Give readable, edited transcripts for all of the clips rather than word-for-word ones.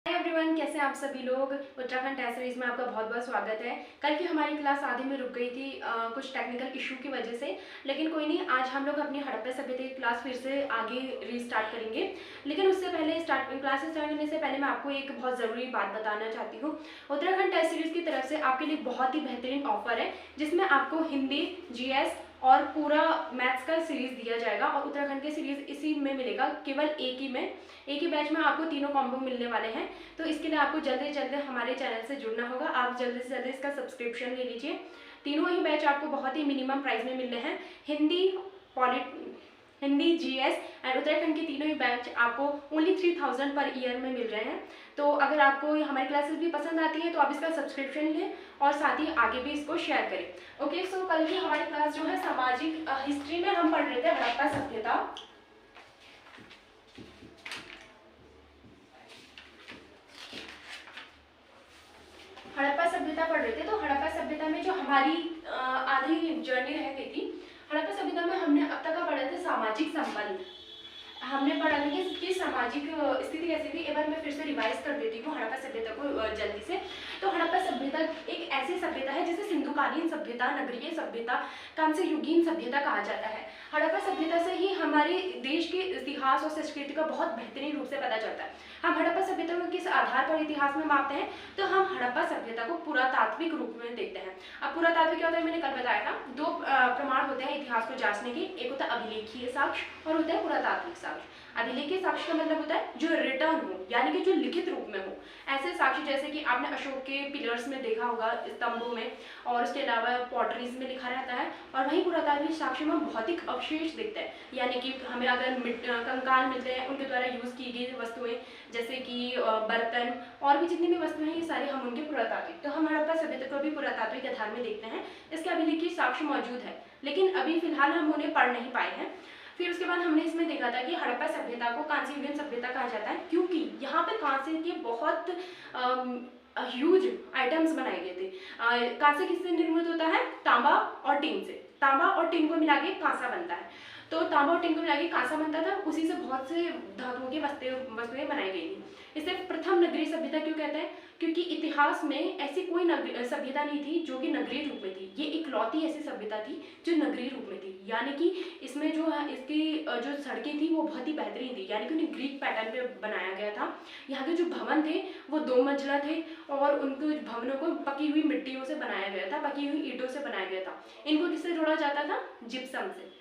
Hi everyone, कैसे हैं आप सभी लोग। उत्तराखंड टेस्ट सीरीज में आपका बहुत बहुत स्वागत है। कल की हमारी क्लास आधे में रुक गई थी कुछ टेक्निकल इशू की वजह से, लेकिन कोई नहीं, आज हम लोग अपनी हड़प्पा सभ्यता की क्लास फिर से आगे रीस्टार्ट करेंगे। लेकिन उससे पहले क्लास स्टार्ट करने से पहले मैं आपको एक बहुत ज़रूरी बात बताना चाहती हूँ। उत्तराखंड टेस्ट सीरीज की तरफ से आपके लिए बहुत ही बेहतरीन ऑफर है, जिसमें आपको हिंदी, जीएस और पूरा मैथ्स का सीरीज दिया जाएगा। और उत्तराखंड के सीरीज इसी में मिलेगा, केवल एक ही बैच में आपको तीनों कॉम्बो मिलने वाले हैं। तो इसके लिए आपको जल्दी से जल्दी हमारे चैनल से जुड़ना होगा। आप जल्दी से जल्दी इसका सब्सक्रिप्शन ले लीजिए। तीनों ही बैच आपको बहुत ही मिनिमम प्राइस में मिल रहे हैं। हिंदी, जीएस एंड उत्तराखंड के तीनों ही बैच आपको ओनली 3000 पर ईयर में मिल रहे हैं। तो अगर आपको हमारी क्लासेस भी पसंद आती है तो आप इसका सब्सक्रिप्शन लें और साथ ही आगे भी इसको शेयर करें। ओके, सो कल की हमारी क्लास जो है सामाजिक हिस्ट्री में हम पढ़ रहे थे हड़प्पा सभ्यता। हड़प्पा सभ्यता पढ़ रहे थे। तो हड़प्पा सभ्यता में जो हमारी आधी जर्नी रह गई थी, हड़प्पा सभ्यता में हमने अब तक का पढ़ा था सामाजिक संबंध। हमने पढ़ा था कि इसकी सामाजिक स्थिति कैसी थी। एक बार मैं फिर से रिवाइज कर देती हूँ हड़प्पा सभ्यता को जल्दी से। तो हड़प्पा सभ्यता एक ऐसी सभ्यता है जिसे सिंधुकालीन सभ्यता, नगरीय सभ्यता, कांस्य युगीन सभ्यता कहा जाता है। हड़प्पा सभ्यता से ही हमारे देश के इतिहास और संस्कृति का बहुत बेहतरीन रूप से पता चलता है। हम हड़प्पा सभ्यता को किस आधार पर इतिहास में मापते हैं, तो हम हड़प्पा सभ्यता को पुरातात्विक रूप में देखते हैं। अब पुरातात्विक क्या होता है, मैंने कल बताया था। दो प्रमाण होते हैं इतिहास को जांचने के, एक होता है अभिलेखीय साक्ष्य और होता है पुरातात्विक साक्ष्य। अभिलेखीय साक्ष्य का मतलब होता है जो रिटर्न हो, यानी कि जो लिखित रूप में हो। ऐसे साक्ष्य जैसे कि आपने अशोक के पिलर्स में देखा होगा, स्तंभों में, और उसके अलावा पॉटरीज में लिखा रहता है। और वहीं पुरातात्विक साक्ष्य में भौतिक अवशेष दिखते हैं, यानी कि हमें अगर कंकाल मिलते हैं, उनके द्वारा यूज की गई वस्तुएं जैसे कि बर्तन और भी जितनी भी वस्तुएं हैं, ये सारे हम उनके पुरातात्विक। तो हम हड़प्पा सभ्यता को भी पुरातात्विक आधार में देखते हैं। इसके अभिलेखीय साक्ष्य मौजूद है, लेकिन अभी फिलहाल हम उन्हें पढ़ नहीं पाए हैं। फिर उसके बाद हमने इसमें देखा था कि हड़प्पा सभ्यता को कांस्य युगीन सभ्यता कहा जाता है, क्योंकि यहाँ पे कांस्य के बहुत ह्यूज आइटम्स बनाए गए थे। कांस्य किससे निर्मित होता है? तांबा और टीन से। तांबा और टीन को मिला के कांसा बनता है। तो तांबा और टीन को मिला के कांसा बनता था, उसी से बहुत से धातुओं की वस्तुएं बनाई गई थी। इसे प्रथम नगरीय सभ्यता क्यों कहते हैं? क्योंकि इतिहास में ऐसी कोई सभ्यता नहीं थी जो कि नगरीय रूप में थी। ये इकलौती ऐसी सभ्यता थी जो नगरीय रूप में थी, यानी कि इसमें जो है इसकी जो सड़कें थी वो बहुत ही बेहतरीन थी, यानी कि उन्हें ग्रीक पैटर्न पे बनाया गया था। यहाँ के जो भवन थे वो 2 मंजिला थे और उनको भवनों को पकी हुई मिट्टियों से बनाया गया था, पकी हुई ईंटों से बनाया गया था। इनको किससे जोड़ा जाता था? जिप्सम से।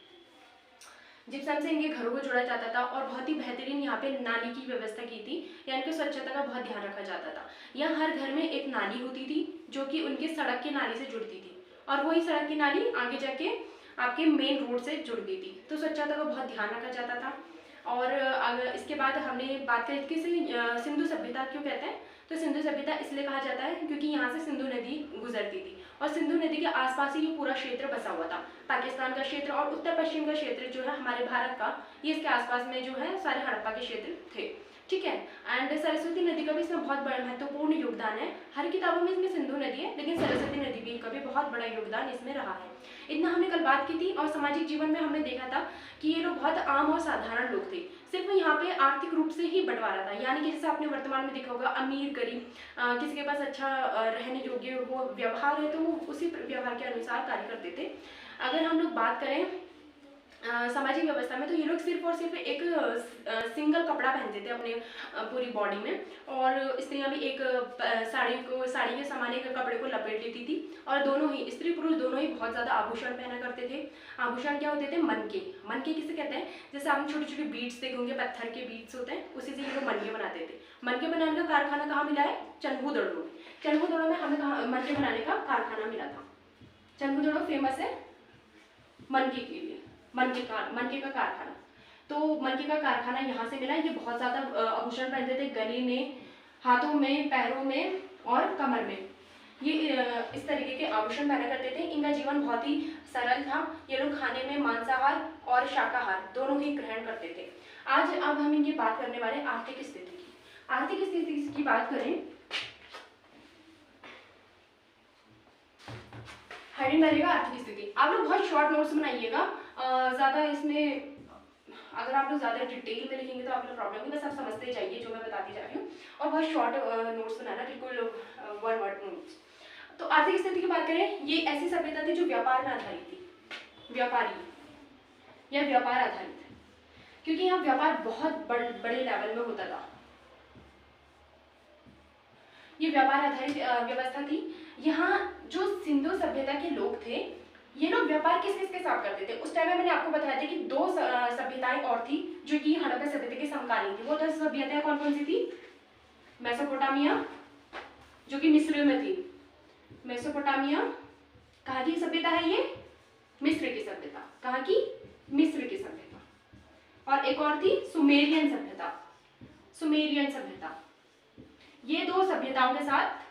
जिप्सम से इनके घरों को जोड़ा जाता था और बहुत ही बेहतरीन यहाँ पे नाली की व्यवस्था की थी, यानी कि स्वच्छता का बहुत ध्यान रखा जाता था। यहाँ हर घर में एक नाली होती थी जो कि उनके सड़क की नाली से जुड़ती थी, और वही सड़क की नाली आगे जाके आपके मेन रोड से जुड़ती थी। तो स्वच्छता का बहुत ध्यान रखा जाता था। और अगर इसके बाद हमने बात करी कि सिंधु सभ्यता क्यों कहते हैं, तो सिंधु सभ्यता इसलिए कहा जाता है क्योंकि यहाँ से सिंधु नदी गुजरती थी और सिंधु नदी के आसपास ही ये पूरा क्षेत्र बसा हुआ था। पाकिस्तान का क्षेत्र और उत्तर पश्चिम का क्षेत्र जो है हमारे भारत का, ये इसके आसपास में जो है सारे हड़प्पा के क्षेत्र थे। ठीक है। एंड सरस्वती नदी का भी इसमें बहुत बड़ा महत्वपूर्ण योगदान है। हर किताबों में इसमें सिंधु नदी है, लेकिन सरस्वती नदी भी का भी बहुत बड़ा योगदान इसमें रहा है। इतना हमने कल बात की थी। और सामाजिक जीवन में हमने देखा था कि ये लोग बहुत आम और साधारण लोग थे। सिर्फ यहाँ पे आर्थिक रूप से ही बंटवारा था, यानी कि जैसे आपने वर्तमान में देखा होगा, अमीर गरीब, किसी के पास अच्छा रहने योग्य वो व्यवहार है तो वो उसी व्यवहार के अनुसार कार्य करते थे। अगर हम लोग बात करें सामाजिक व्यवस्था में, तो ये लोग सिर्फ और सिर्फ एक सिंगल कपड़ा पहनते थे अपने पूरी बॉडी में, और स्त्रियां भी एक साड़ी के समान एक कपड़े को लपेट लेती थी। और दोनों ही स्त्री पुरुष दोनों ही बहुत ज़्यादा आभूषण पहना करते थे। आभूषण क्या होते थे? मनके। मनके किसे कहते हैं? जैसे आपने छोटी छोटी बीड्स देखे होंगे, पत्थर के बीड्स होते हैं, उसी से ये लोग मनके बनाते थे। मनके बनाने का कारखाना कहाँ मिला है? चन्हूदड़ों में। चन्हूदड़ों में हमें मनके बनाने का कारखाना मिला था। चन्हूदड़ों फेमस है मनके के लिए, मनके का कारखाना। तो मनके का कारखाना यहाँ से मिला। ये बहुत ज़्यादा आभूषण पहनते थे, गले में, हाथों में, पैरों में और कमर में। ये इस तरीके के आभूषण पहना करते थे। इनका जीवन बहुत ही सरल था। ये लोग खाने में मांसाहार और शाकाहार दोनों ही ग्रहण करते थे। अब हम इनकी बात करने वाले आर्थिक स्थिति की। आर्थिक स्थिति की बात करें, हेडिंग रहेगा आर्थिक स्थिति। आप लोग बहुत शॉर्ट नोट्स बनाइएगा, ज़्यादा इसमें अगर आप लोग ज़्यादा डिटेल में लिखेंगे तो आप लोग प्रॉब्लम नहीं, बस आप समझते जाइए जो मैं बताती जा रही हूँ, और बहुत शॉर्ट नोट्स बनाना, बिल्कुल वन वर्ड नोट्स। तो आर्थिक स्थिति की बात करें, ये ऐसी सभ्यता थी जो व्यापार में आधारित थी, व्यापारी या व्यापार आधारित, क्योंकि यहाँ व्यापार बहुत बड़े लेवल में होता था। ये व्यापार आधारित व्यवस्था थी। यहाँ जो सिंधु सभ्यता के लोग थे, ये लोग व्यापार किस किस के साथ करते थे। उस टाइम में मैंने आपको बताया था कि दो सभ्यताएं और थी जो कि हड़प्पा सभ्यता के समकालीन थी। वो दो सभ्यताएं कौन कौन सी थी? मेसोपोटामिया जो कि मिस्र में थी। मेसोपोटामिया कहाँ की सभ्यता है? ये मिस्र की सभ्यता। कहाँ की? मिस्र की सभ्यता। और एक और थी सुमेरियन सभ्यता। सुमेरियन सभ्यता। ये दो सभ्यताओं के साथ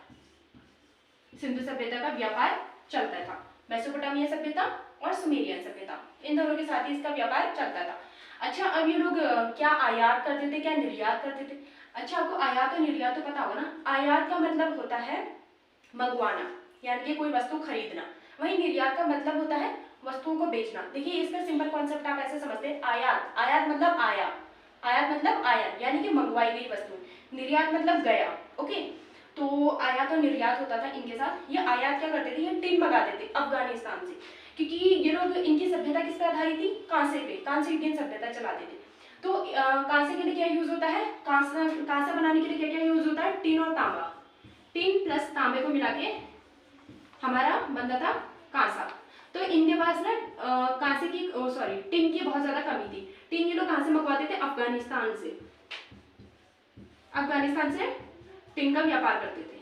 सिंधु सभ्यता का व्यापार चलता था। मेसोपोटामिया सभ्यता और सुमेरियन सभ्यता, इन दोनों के साथ ही इसका व्यापार चलता था। अच्छा, अब ये लोग क्या आयात करते थे, क्या निर्यात करते थे? अच्छा, आपको आयात और निर्यात तो पता होगा ना। आयात का मतलब होता है मंगवाना, यानी कि कोई वस्तु खरीदना। वहीं निर्यात का मतलब होता है वस्तुओं को बेचना। देखिए, इसका सिंपल कॉन्सेप्ट आप ऐसे समझते हैं, आयात, आयात मतलब आया, आयात मतलब आया, यानी कि मंगवाई गई वस्तु। निर्यात मतलब गया। ओके, तो आयात और निर्यात होता था इनके साथ। ये आयात क्या करते थे? ये टिन मंगाते थे अफगानिस्तान से, क्योंकि ये लोग, इनकी सभ्यता किस पे आधारित थी? कांसे पे, कांसे युगीन सभ्यता चलाते थे। तो कांसे के लिए क्या यूज होता है? कांसा बनाने के लिए क्या क्या यूज होता है? टिन और तांबा। टिन प्लस तांबे को मिला के हमारा बनता था कांसा। तो इनके पास ना कांसे की टिन की बहुत ज्यादा कमी थी। टिन ये लोग कहाँ से मंगवाते थे? अफगानिस्तान से। अफगानिस्तान से टिन का व्यापार करते थे।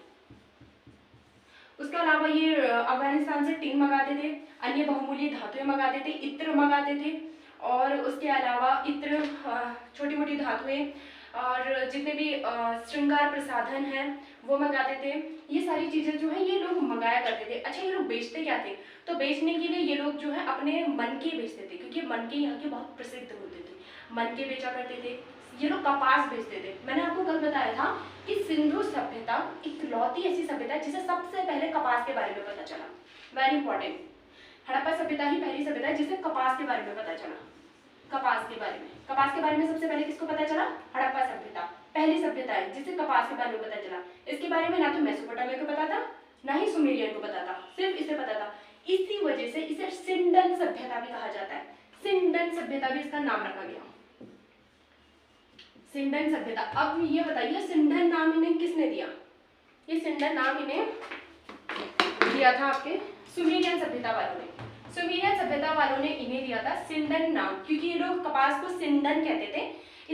उसके अलावा ये अफगानिस्तान से टिन मंगाते थे, अन्य बहुमूल्य धातुएं मंगाते थे, इत्र मंगाते थे, और उसके अलावा इत्र, छोटी मोटी धातुएं और जितने भी श्रृंगार प्रसाधन हैं वो मंगाते थे। ये सारी चीजें जो है ये लोग मंगाया करते थे। अच्छा, ये लोग बेचते क्या थे? तो बेचने के लिए ये लोग जो है अपने मन के बेचते थे, क्योंकि मन के यहाँ के बहुत प्रसिद्ध होते थे, मन के बेचा करते थे। ये लोग कपास बेचते थे। मैंने आपको कल बताया था कि सिंधु सभ्यता इकलौती ऐसी सभ्यता है जिसे सबसे पहले कपास के बारे में पता चला। वेरी इंपॉर्टेंट, हड़प्पा सभ्यता ही पहली सभ्यता है जिसे कपास के बारे में पता चला। कपास के बारे में, कपास के बारे में सबसे पहले किसको पता चला? हड़प्पा सभ्यता पहली सभ्यता है जिसे कपास के बारे में पता चला। इसके बारे में ना तो मेसोपोटामिया को पता था, ना ही सुमेरियन को पता था, सिर्फ इसे पता था। इसी वजह से इसे सिंडन सभ्यता भी कहा जाता है। सिंडन सभ्यता भी इसका नाम रखा गया, सिंडन सभ्यता। अब ये बताइए, सिंडन नाम इन्हें किसने दिया? ये सिंडन नाम इन्हें दिया था आपके सुमेरियन सभ्यता वालों ने। सुमेरियन सभ्यता वालों ने इन्हें दिया था सिंडन नाम, क्योंकि ये लोग कपास को सिंडन कहते थे,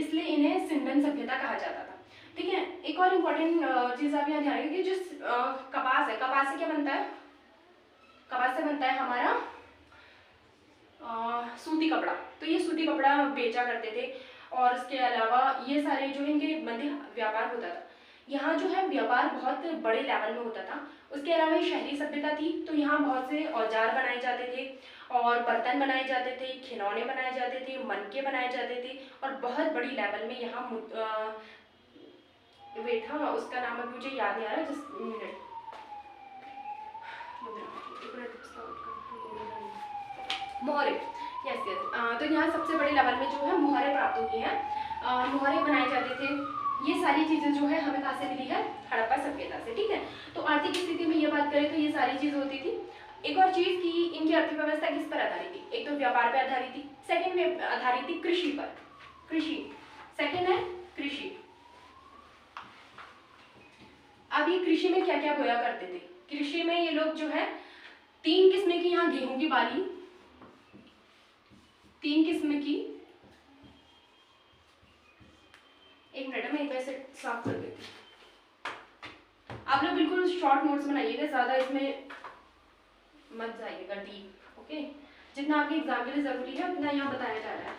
इसलिए इन्हें सिंडन सभ्यता कहा जाता था। ठीक है, एक और इम्पोर्टेंट चीज आप यहाँ ध्यान रखिए कि जो कपास है, कपास से क्या बनता है? कपास से बनता है हमारा सूती कपड़ा। तो ये सूती कपड़ा बेचा करते थे, और इसके अलावा ये सारे जो इनके मध्य व्यापार होता था। यहाँ जो है व्यापार बहुत बड़े लेवल में होता था। उसके अलावा ये शहरी सभ्यता थी, तो यहाँ बहुत से औजार बनाए जाते थे, और बर्तन बनाए जाते थे, खिलौने बनाए जाते थे, मनके बनाए जाते थे, और बहुत बड़ी लेवल में यहाँ वेट, हाँ उसका नाम अभी मुझे याद नहीं आ रहा, जस्ट मिनट, मोहरे, यस यस। तो यहाँ सबसे बड़े लेवल में जो है मोहरे प्राप्त हुई हैं, मोहरे बनाए जाते थे। ये सारी चीजें जो है हमें कहाँ से मिली है? हड़प्पा सभ्यता से। ठीक है, तो आर्थिक स्थिति में ये बात करें तो ये सारी चीज होती थी। एक और चीज की इनकी अर्थव्यवस्था किस पर आधारित थी? एक तो व्यापार पर आधारित थी, सेकंड में आधारित थी कृषि पर, कृषि, सेकंड है कृषि। अब ये कृषि में क्या क्या बोया करते थे? कृषि में ये लोग जो है 3 किस्म की यहाँ गेहूं की बाली, 3 किस्म की, एक मिनट में एक वैसे साफ कर देती हूँ। आप लोग बिल्कुल शॉर्ट नोट्स बनाइएगा, ज्यादा इसमें मत जाइएगा डीप। ओके, जितना आपके एग्जाम के लिए जरूरी है उतना यहाँ बताया जा रहा है।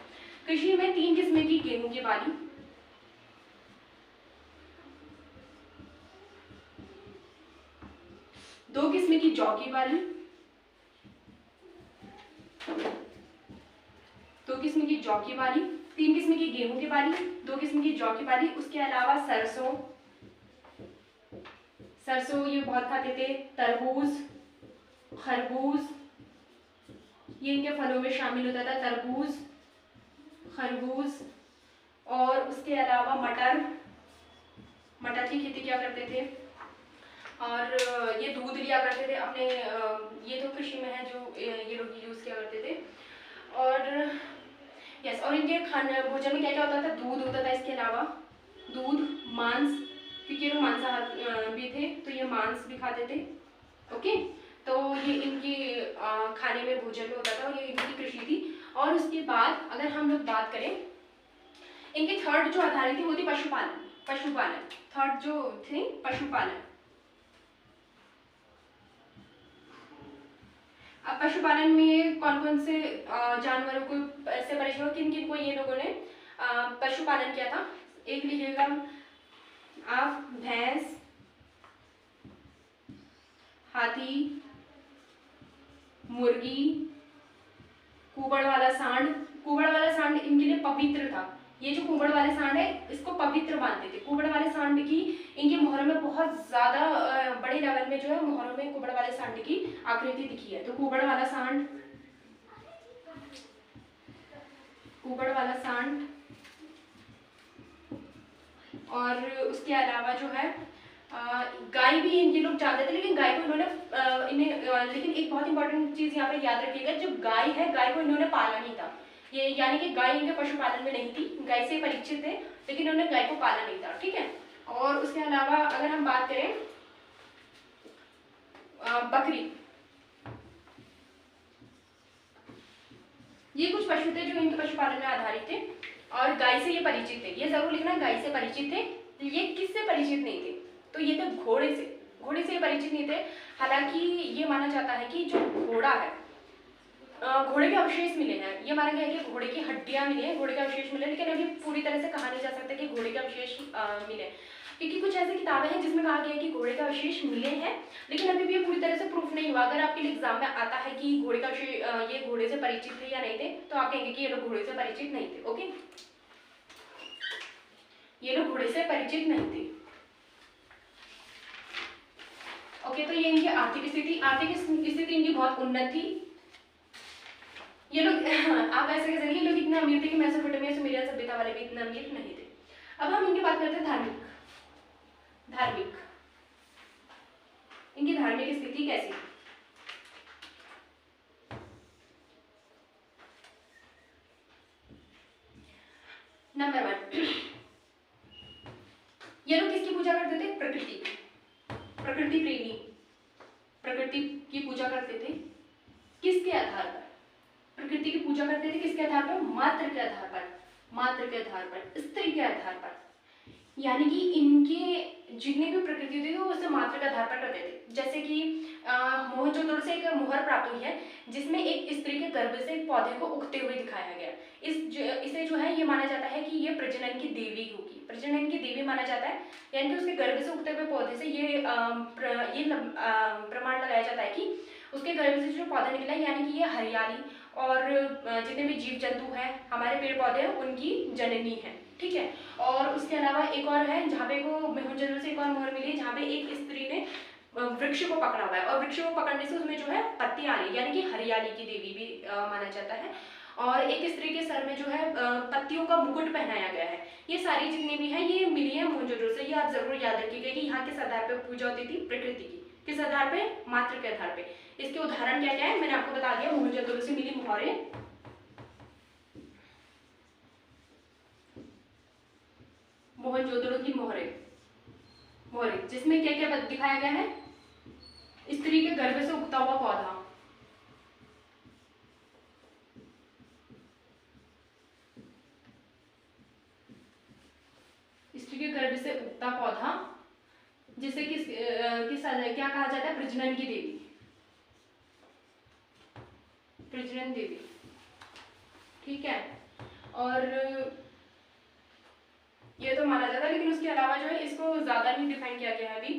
कृषि में 3 किस्म की गेहूं की बाली, 2 किस्म की जौ की बाली, 2 किस्म की जौ की बाली, 3 किस्म की गेहूं की बाली, 2 किस्म की जौ की बाली। उसके अलावा सरसों, सरसों ये बहुत खाते थे, तरबूज, खरबूज, ये इनके फलों में शामिल होता था, तरबूज, खरबूज, और उसके अलावा मटर, मटर की खेती किया करते थे, और ये दूध लिया करते थे अपने, ये तो कृषि में है जो ये लोग यूज़ किया करते थे। और यस, और इनके खाने भोजन में क्या क्या होता था, दूध होता था, इसके अलावा दूध, मांस, क्योंकि ये लोग मांसाहार भी थे तो ये मांस भी खाते थे। ओके, तो ये इनके खाने में भोजन में होता था और ये इनकी कृषि थी। और उसके बाद अगर हम लोग बात करें, इनके थर्ड जो आधारित थी वो थी पशुपालन। पशुपालन थर्ड जो थी पशुपालन। अब पशुपालन में कौन कौन से जानवरों को ऐसे परिचय, किन किन को ये लोगों ने पशुपालन किया था, एक लिखिएगा आप, भैंस, हाथी, मुर्गी, कुबड़ वाला सांड। कुबड़ वाला सांड इनके लिए पवित्र था। ये जो कुबड़ वाले सांड है इसको पवित्र मानते थे। कुबड़ वाले सांड की इनके मोहरों में बहुत ज्यादा बड़े लेवल में जो है मोहरों में कुबड़ वाले सांड की आकृति दिखी है। तो कुबड़ वाला सांड, कुबड़ वाला सांड, और उसके अलावा जो है गाय भी इनके लोग चाहते थे, लेकिन गाय को इन्होंने लेकिन एक बहुत इंपॉर्टेंट चीज यहाँ पे याद रखिएगा, जो गाय है गाय को इन्होंने पाला नहीं था। ये यानी कि गाय इनके पशुपालन में नहीं थी, गाय से परिचित थे लेकिन उन्होंने गाय को पाला नहीं था। ठीक है, और उसके अलावा अगर हम बात करें बकरी, ये कुछ पशु थे जो इनके पशुपालन में आधारित थे और गाय से ये परिचित थे। ये जरूर लिखना, गाय से परिचित थे। ये किससे परिचित नहीं थे, तो ये थे घोड़े से। घोड़े से परिचित नहीं थे। हालांकि ये माना जाता है कि जो घोड़ा है, घोड़े के अवशेष मिले हैं, ये माना गया है कि घोड़े की हड्डियां मिली हैं, घोड़े के अवशेष मिले, लेकिन अभी पूरी तरह से कहा नहीं जा सकता कि घोड़े के अवशेष मिले, क्योंकि कुछ ऐसी किताबें हैं जिसमें कहा गया है कि घोड़े का अवशेष मिले हैं, लेकिन अभी भी ये पूरी तरह से प्रूफ नहीं हुआ। अगर आपके लिए एग्जाम में आता है कि घोड़े का अवशेष ये घोड़े से परिचित थे या नहीं थे, तो आप कहेंगे कि ये लोग घोड़े से परिचित नहीं थे। ओके, ये लोग घोड़े से परिचित नहीं थे। ओके, तो ये इनकी आर्थिक स्थिति, आर्थिक स्थिति इनकी बहुत उन्नत थी। ये लोग आप ऐसे कह सकते, ये लोग इतने अमीर थे कि मेसोपोटामिया सुमेरियन सभ्यता वाले भी इतने अमीर नहीं थे। अब हम इनकी बात करते हैं धार्मिक। धार्मिक, इनकी धार्मिक स्थिति कैसी? नंबर 1, ये लोग किसकी पूजा करते थे? प्रकृति की। प्रकृति प्रेमी, प्रकृति की पूजा करते थे। किसके आधार पर? प्रकृति की पूजा करते थे किसके आधार पर? मात्र के आधार पर। मात्र के आधार पर, स्त्री के आधार पर। यानी कि इनके जितनी भी प्रकृति थी वो उसे मात्र के आधार पर करते थे। जैसे कि मोहनजोदड़ो से एक मोहर प्राप्त हुई है जिसमें एक स्त्री के गर्भ से एक पौधे को उगते हुए दिखाया गया। इसे जो है ये माना जाता है कि ये प्रजनन की देवी होगी, प्रजनन की देवी माना जाता है। यानी कि उसके गर्भ से उगते हुए पौधे से ये प्रमाण लगाया जाता है कि उसके गर्भ से जो पौधा निकला है, यानी कि ये हरियाली और जितने भी जीव जंतु हैं, हमारे पेड़ पौधे हैं, उनकी जननी है। ठीक है, और उसके अलावा एक और है जहाँ पे को मोहनजोदड़ो से एक और मोहर मिली है जहाँ पे एक स्त्री ने वृक्ष को पकड़ा हुआ है और वृक्ष को पकड़ने से उसमें जो है पत्तियां आ रही है, यानी कि हरियाली की देवी भी माना जाता है। और एक स्त्री के सर में जो है पत्तियों का मुकुट पहनाया गया है। ये सारी जितनी भी है ये मिली है मोहनजोदड़ो से। ये आप जरूर याद रखिएगा कि यहाँ किस आधार पर पूजा होती थी? प्रकृति की। किस आधार पे? मात्र के आधार पे। इसके उदाहरण क्या क्या है मैंने आपको बता दिया। मोहनजोदड़ो से मिली मोहरें, मोहनजोदड़ो की मोहरें, मोहरें जिसमें क्या क्या दिखाया गया है? स्त्री के गर्भ से उगता हुआ पौधा, स्त्री के गर्भ से उगता पौधा जिसे किस क्या कहा जाता है? प्रजनन की देवी, प्रजनन देवी। ठीक है, और ये तो माना जाता है, लेकिन उसके अलावा जो है इसको ज्यादा नहीं डिफाइन किया गया है अभी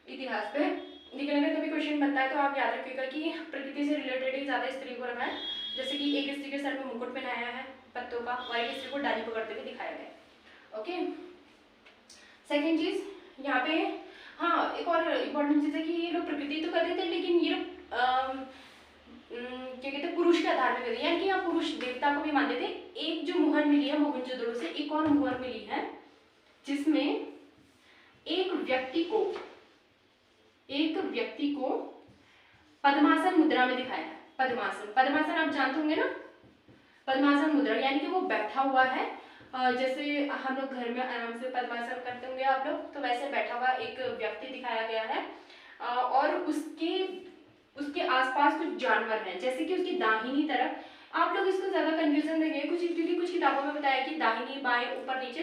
इतिहास पे। लेकिन अगर कभी क्वेश्चन बनता है तो आप याद रखिएगा कि प्रकृति से रिलेटेड ही ज्यादा स्त्री को रखा है। जैसे कि एक स्त्री के सर में मुकुट पहनाया है पत्तों का और एक स्त्री को डाली पकड़ते हुए दिखाया गया है। ओके, सेकेंड चीज यहाँ पे, हाँ एक और इम्पोर्टेंट चीज है कि ये लोग प्रकृति तो करते थे, लेकिन ये लोग क्या कहते हैं, पुरुष के आधार पर, यानी कि यहाँ पुरुष देवता को भी मानते थे। एक जो मुहर मिली है मोहनजोदड़ो से, एक और मुहर मिली है जिसमें एक व्यक्ति को पद्मासन मुद्रा में दिखाया है। पद्मासन आप जानते होंगे ना, पद्मासन मुद्रा यानी कि वो बैठा हुआ है, जैसे हम लोग घर में आराम से पद्मासन करते होंगे आप लोग, तो वैसे बैठा हुआ एक व्यक्ति दिखाया गया है। और उसके आसपास कुछ जानवर हैं, जैसे कि उसकी दाहिनी तरफ, आप लोग इसको ज्यादा कंफ्यूजन देंगे क्योंकि कुछ किताबों में बताया कि दाहिनी बाएं ऊपर नीचे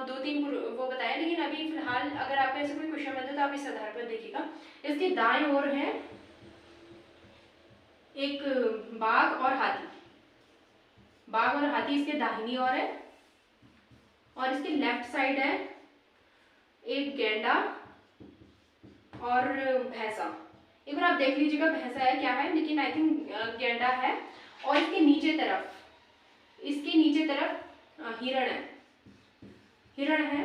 2-3 वो बताया, लेकिन अभी फिलहाल अगर आपको ऐसे कोई क्वेश्चन मिलता है तो आप इस आधार पर देखिएगा। इसके दाएं ओर है एक बाघ और हाथी इसके दाहिनी ओर है, और इसके लेफ्ट साइड है एक गैंडा और भैंसा। एक बार आप देख लीजिएगा भैंसा है क्या है, लेकिन आई थिंक गैंडा है। और इसके नीचे तरफ हिरण है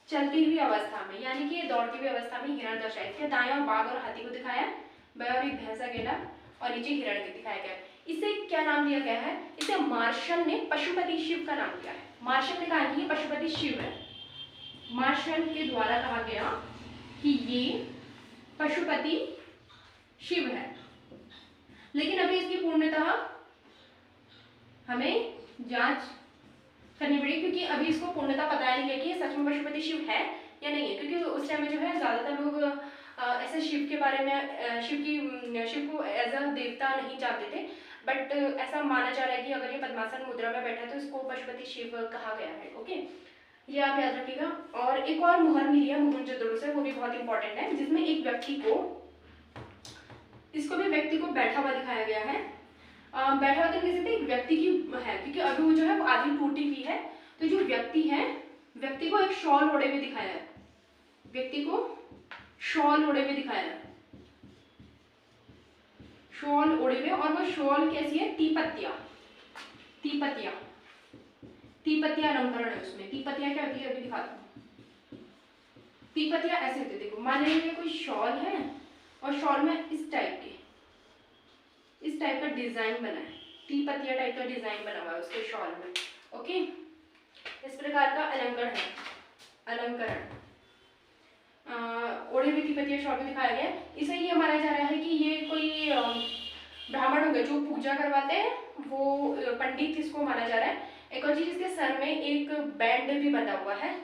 चलती हुई अवस्था में, यानी कि दौड़ती हुई अवस्था में हिरण दर्शाया। इसके दाएं और बाघ और हाथी को दिखाया, बाएं और एक भैंसा गैंडा और नीचे हिरण को दिखाया गया। इसे क्या नाम दिया गया है, इसे मार्शल ने पशुपति शिव का नाम दिया है। मार्शल ने कहा कि ये पशुपति शिव है, मार्शल के द्वारा कहा गया कि ये पशुपति शिव है। लेकिन अभी इसकी पूर्णतः हमें जांच करनी पड़ेगी, क्योंकि अभी इसको पूर्णतः पता नहीं है कि ये सच में पशुपति शिव है या नहीं है, क्योंकि उस टाइम में जो है ज्यादातर लोग ऐसे शिव के बारे में शिव को एज अ देवता नहीं जानते थे, बट ऐसा माना जा रहा है कि अगर ये पद्मासन मुद्रा में बैठा है तो इसको पशुपति शिव कहा गया है। ओके, ये आप याद रखिएगा। और एक और मुहर मिली है मोहनजोदड़ो से, वो भी बहुत इंपॉर्टेंट है, जिसमें एक व्यक्ति को बैठा हुआ दिखाया गया है। बैठा हुआ तो नहीं सकते, एक व्यक्ति की है, क्योंकि अभी वो जो है वो आधी टूटी हुई है। तो जो व्यक्ति है, व्यक्ति को एक शॉल ओढ़े हुए दिखाया है, शॉल ओढ़े हुए, और वो शॉल कैसी है, तीपत्तिया अलंकरण है उसमें। तीपत्तिया क्या होती है अभी दिखाता हूँ। तीपत्तिया ऐसे होते, देखो मान लीजिए कोई शॉल है और शॉल में इस टाइप का डिजाइन बना है, तीपत्तिया टाइप का डिजाइन बना हुआ है उसके शॉल में। ओके, इस प्रकार का अलंकरण ओढ़े हुए तीपत्तिया शॉल में दिखाया गया। इसे ये माना जा रहा है कि ये कोई ब्राह्मण होंगे जो पूजा करवाते हैं, वो पंडित इसको माना जा रहा है। एक और चीज, इसके सर में एक बैंड भी बना हुआ है,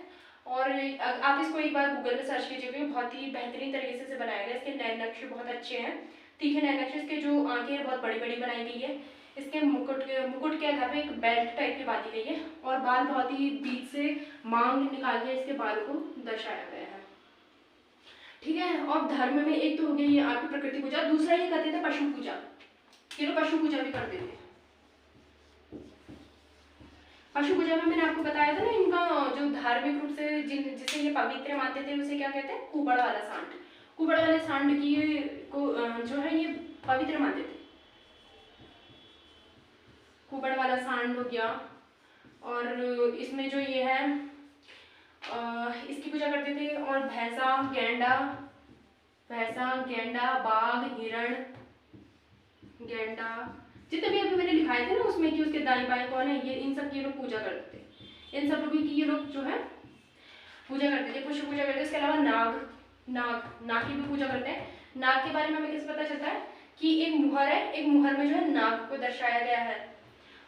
और आप इसको एक बार गूगल पे सर्च कीजिएगा, बहुत ही बेहतरीन तरीके से बनाया गया। इसके नैन नक्शे बहुत अच्छे हैं, तीखे नैन नक्शे। इसके जो आंखें बहुत बड़ी बड़ी बनाई गई है। इसके मुकुट के आधार पे एक बेल्ट टाइप की बांधी गई है, और बाल बहुत ही बीच से मांग निकाल के इसके बालों को दर्शाया गया है। ठीक है, और धर्म में एक तो हो गई ये आपकी प्रकृति पूजा, दूसरा ये करते थे पशु पूजा। ये लोग पशु पूजा भी करते थे। पशु पूजा में मैंने आपको बताया था ना, इनका जो धार्मिक रूप से जिसे ये पवित्र मानते थे उसे क्या कहते हैं, कुबड़ वाले सांड की को जो है ये पवित्र मानते थे। कुबड़ वाला सांड हो गया, और इसमें जो ये है इसकी पूजा करते थे। और भैंसा गेंडा बाघ हिरण गेंडा जितने भी अभी मैंने लिखाए थे ना उसमें कि उसके दाएं बाएं कौन है, ये इन सब की लोग पूजा करते थे। इन सब लोगों की ये लोग जो है पूजा करते थे, पशु पूजा करते थे। इसके अलावा नाग की भी पूजा करते हैं। नाग के बारे में हमें कैसे पता चलता है कि एक मुहर है, एक मुहर में जो है नाग को दर्शाया गया है।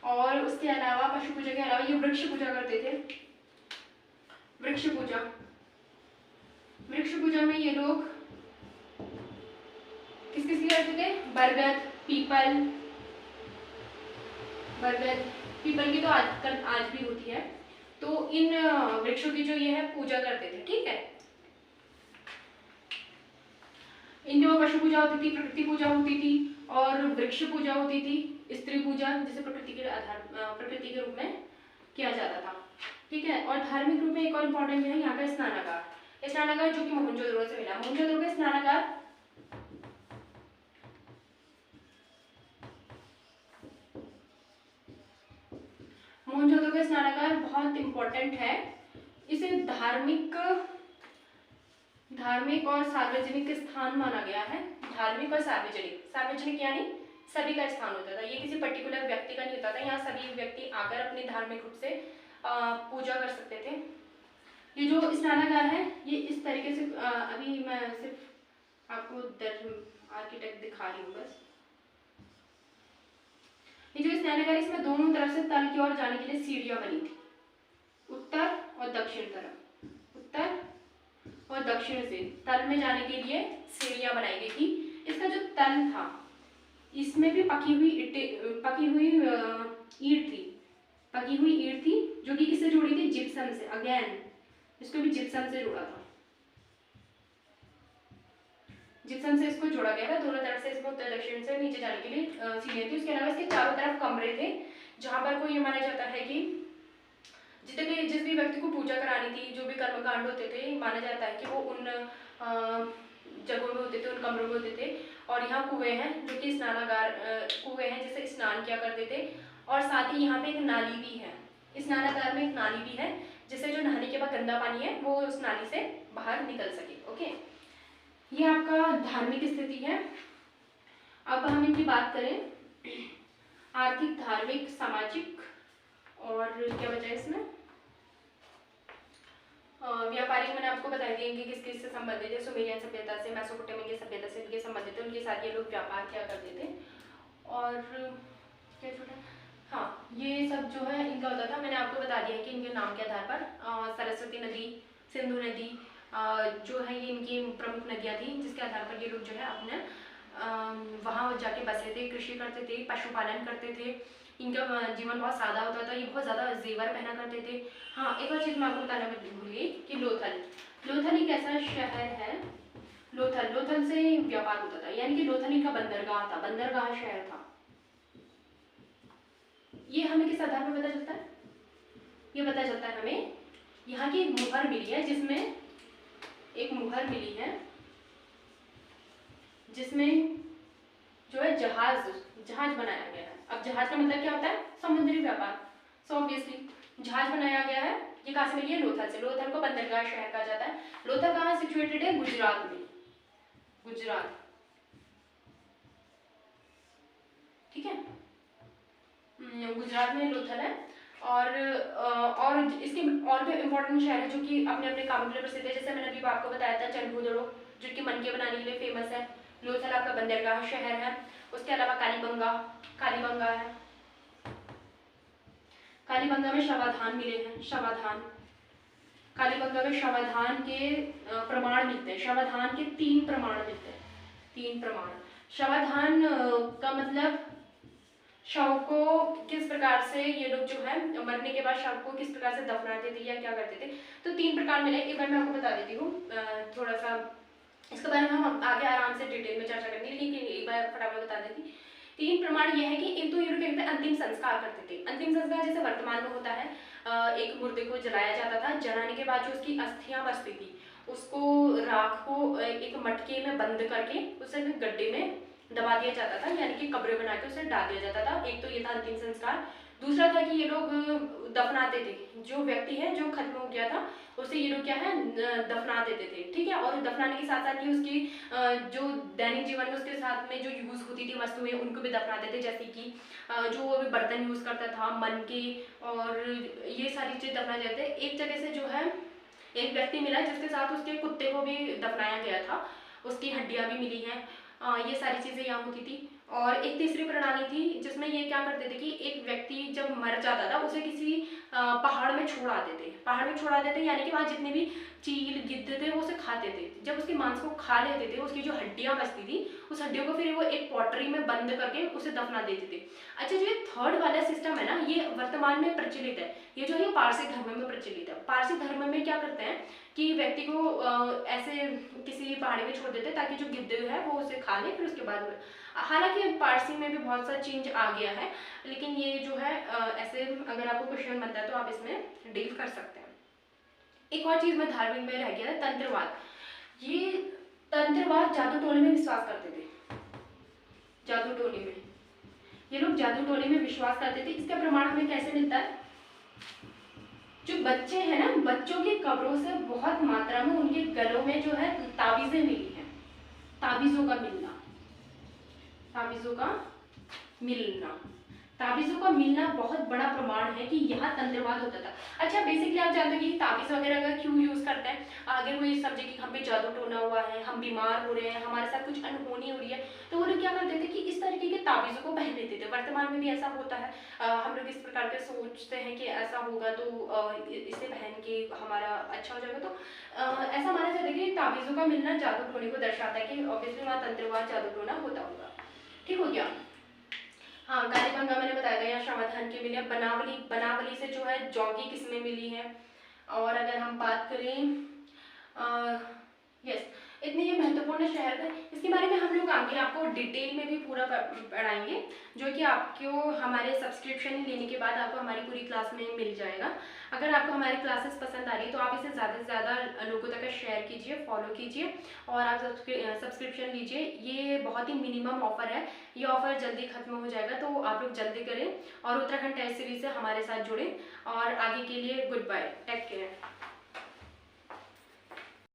और उसके अलावा पशु पूजा के अलावा ये वृक्ष पूजा करते थे। वृक्ष पूजा में ये लोग किस की करते थे, बरगद पीपल की तो आज भी होती है। तो इन वृक्षों की जो ये है पूजा करते थे। ठीक है, इनमें पशु पूजा होती थी, प्रकृति पूजा होती थी, और वृक्ष पूजा होती थी, स्त्री पूजा जिसे प्रकृति के रूप में किया जाता था। ठीक है, और धार्मिक रूप में एक और इम्पोर्टेंट है यहाँ का स्नानागार जो कि मोहनजोदड़ो से मिला। मोहनजोदड़ो का स्नानागार बहुत इंपॉर्टेंट है। इसे धार्मिक और सार्वजनिक स्थान माना गया है। धार्मिक और सार्वजनिक यानी सभी का स्थान होता था, ये किसी पर्टिकुलर व्यक्ति का नहीं होता था। यहाँ सभी व्यक्ति आकर अपने धार्मिक रूप से पूजा कर सकते थे। ये जो स्नानागार है ये इस तरीके से, अभी मैं सिर्फ आपको आर्किटेक्ट दिखा रही हूँ बस। ये जो स्नानागार, इसमें दोनों तरफ से तल की ओर जाने के लिए सीढ़ियां बनी थी, उत्तर और दक्षिण तरफ, उत्तर और दक्षिण से तल में जाने के लिए सीढ़ियां बनाई गई थी। इसका जो तल था इसमें भी पकी हुई ईंट थी, जो कि किससे जुड़ी थी? जिप्सम से। अगेन इसको भी जिप्सम से जोड़ा था, जिप्सम से इसको जोड़ा गया था। दोनों तरफ से इसको उत्तर दक्षिण से नीचे जाने के लिए सीढ़ियां थी। उसके अलावा इसके चारों तरफ कमरे थे, जहां पर को ये माना जाता है कि जिस भी व्यक्ति को पूजा करानी थी, जो भी कर्मकांड होते थे, माना जाता है कि वो उन जगहों में होते थे, उन कमरों में होते थे। और यहाँ कुएं हैं, जो कि स्नानागार कुएं हैं जिससे स्नान किया करते थे। और साथ ही यहाँ पे एक नाली भी है, स्नानागार में एक नाली भी है, जिससे जो नहाने के बाद गंदा पानी है वो उस नाली से बाहर निकल सके। ओके, ये आपका धार्मिक स्थिति है। अब हम इनकी बात करें आर्थिक, धार्मिक, सामाजिक और क्या बचा है इसमें, व्यापारिक। मैंने आपको बता दिया कि किस किस से संबंधित है। सुमेरियन सभ्यता से, मेसोपोटामिया की सभ्यता से इनके संबंधित है। उनके साथ ये लोग व्यापार किया करते थे। और क्या छोटा, हाँ, ये सब जो है इनका होता था। मैंने आपको बता दिया कि इनके नाम के आधार पर सरस्वती नदी, सिंधु नदी जो है ये इनकी प्रमुख नदियाँ थी, जिसके आधार पर ये लोग जो है अपने वहाँ जाके बसे थे, कृषि करते थे, पशुपालन करते थे। इनका जीवन बहुत सादा होता था, ये बहुत ज़्यादा जेवर पहना करते थे। हाँ, एक और चीज़ मैं आपको बताना भूल गई कि लोथल एक ऐसा शहर है, लोथल से व्यापार होता था, यानी कि लोथल इनका बंदरगाह था, बंदरगाह शहर था। ये हमें किस आधार पर पता चलता है? ये पता चलता है हमें, यहाँ की एक मुहर मिली है, जिसमें एक मुहर मिली है जिसमें जो है जहाज बनाया गया है। अब जहाज का मतलब क्या होता है? समुद्री व्यापार। सो ऑब्वियसली जहाज बनाया गया है। ये कहाँ से मिली है? लोथल से। लोथल को बंदरगाह शहर कहा जाता है। लोथल कहाँ सिचुएटेड है? गुजरात में, गुजरात, ठीक है, गुजरात में लोथल है। और इसके और भी इम्पोर्टेंट शहर है जो कि अपने अपने कामों के लिए प्रसिद्ध है। जैसे मैंने अभी आपको बताया था चनबूदड़ो, जो कि मनके बनाने के लिए फेमस है। लोथल आपका बंदरगाह शहर है। उसके अलावा कालीबंगा है, कालीबंगा में शवाधान मिले हैं, कालीबंगा में शवाधान के प्रमाण मिलते हैं। शवाधान के 3 प्रमाण मिलते हैं, 3 प्रमाण। शवाधान का मतलब शव को किस प्रकार से ये लोग जो है मरने के बाद शव को किस प्रकार से दफनाते थे या क्या करते थे। तो 3 प्रकार मिले। एक बार मैं आपको बता देती हूँ, थोड़ा सा इसके बारे में हम आगे आराम से डिटेल में चर्चा करेंगे, लेकिन एक बार फटाफट बता देती। 3 प्रमाण यह है कि एक तो ये लोग कहते हैं अंतिम संस्कार करते थे। अंतिम संस्कार जैसे वर्तमान में होता है, एक मुर्दे को जलाया जाता था, जलाने के बाद जो उसकी अस्थियां बचती थी उसको राख को एक मटके में बंद करके उसे गड्ढे में दबा दिया जाता था, यानी कि कब्र बना के उसे डाल दिया जाता था। एक तो ये था अंतिम संस्कार। दूसरा था कि ये लोग दफनाते थे, जो व्यक्ति है जो खत्म हो गया था उसे ये लोग क्या है दफना देते थे, ठीक है। और दफनाने के साथ साथ ही उसकी जो दैनिक जीवन में उसके साथ में जो यूज होती थी वस्तुएं उनको भी दफना देते, जैसे कि जो बर्तन यूज करता था, मनके और ये सारी चीज दफना जाते। एक जगह से जो है एक व्यक्ति मिला जिसके साथ उसके कुत्ते को भी दफनाया गया था, उसकी हड्डियां भी मिली हैं। ये सारी चीजें यहाँ होती थी। और एक तीसरी प्रणाली थी जिसमें ये क्या करते थे कि एक व्यक्ति जब मर जाता था उसे किसी पहाड़ में छोड़ आते थे, यानी कि वहाँ जितने भी चील गिद्ध थे वो उसे खाते थे। जब उसके मांस को खा लेते थे, उसकी जो हड्डियां बचती थी उस हड्डियों को फिर वो एक पॉटरी में बंद करके उसे दफना देते थे। अच्छा, जो ये थर्ड वाला सिस्टम है ना, ये वर्तमान में प्रचलित है। ये जो है पारसी धर्म में प्रचलित है। पारसी धर्म में क्या करते हैं कि व्यक्ति को ऐसे किसी पहाड़ी में छोड़ देते ताकि जो गिद्ध है वो उसे खा ले, फिर उसके बाद। हालांकि पारसी में भी बहुत सा चेंज आ गया है, लेकिन ये जो है ऐसे अगर आपको क्वेश्चन बनता है तो आप इसमें डील कर सकते हैं। एक और चीज में धार्मिक में रह गया है तंत्रवाद। ये तंत्रवाद जादू टोने में विश्वास करते थे। जादू टोने में ये लोग जादू टोने में विश्वास करते थे। इसका प्रमाण हमें कैसे मिलता है? जो बच्चे हैं ना, बच्चों की कब्रों से बहुत मात्रा में उनके गलों में जो है ताबीजें मिली हैं। ताबीजों का मिलना, ताबीजों का मिलना, ताबीज़ों का मिलना बहुत बड़ा प्रमाण है कि यहाँ तंत्रवाद होता था। अच्छा, बेसिकली आप जानते हो कि ताबीज़ वगैरह का क्यों यूज़ करते हैं? अगर कोई समझे कि हम पे जादू टोना हुआ है, हम बीमार हो रहे हैं, हमारे साथ कुछ अनहोनी हो रही है, तो वो लोग क्या करते थे कि इस तरीके के ताबीज़ों को पहन लेते थे। वर्तमान में भी ऐसा होता है। हम लोग इस प्रकार के सोचते हैं कि ऐसा होगा तो इसे पहन के हमारा अच्छा हो जाएगा। तो ऐसा माना जाता है कि ताबीज़ों का मिलना जादू टोने को दर्शाता है कि ऑब्वियसली वहाँ तंत्रवाद जादू टोना होता होगा। ठीक हो गया। हाँ, कालीबंगा मैंने बताया था, यहाँ समाधान की मिली है। बनावली, बनावली से जो है जौगी किसमें मिली है? और अगर हम बात करें, यस, इतने ये महत्वपूर्ण शहर थे, इसके बारे में हम लोग आगे आपको डिटेल में भी पूरा पढ़ाएंगे, जो कि आपको हमारे सब्सक्रिप्शन लेने के बाद आपको हमारी पूरी क्लास में मिल जाएगा। अगर आपको हमारी क्लासेस पसंद आ रही है तो आप इसे ज़्यादा से ज़्यादा लोगों तक शेयर कीजिए, फॉलो कीजिए और आप सब्सक्रिप्शन लीजिए। ये बहुत ही मिनिमम ऑफर है, ये ऑफर जल्दी खत्म हो जाएगा, तो आप लोग जल्दी करें और उत्तराखंड टेस्ट सीरीज से हमारे साथ जुड़ें। और आगे के लिए गुड बाय, टेक केयर।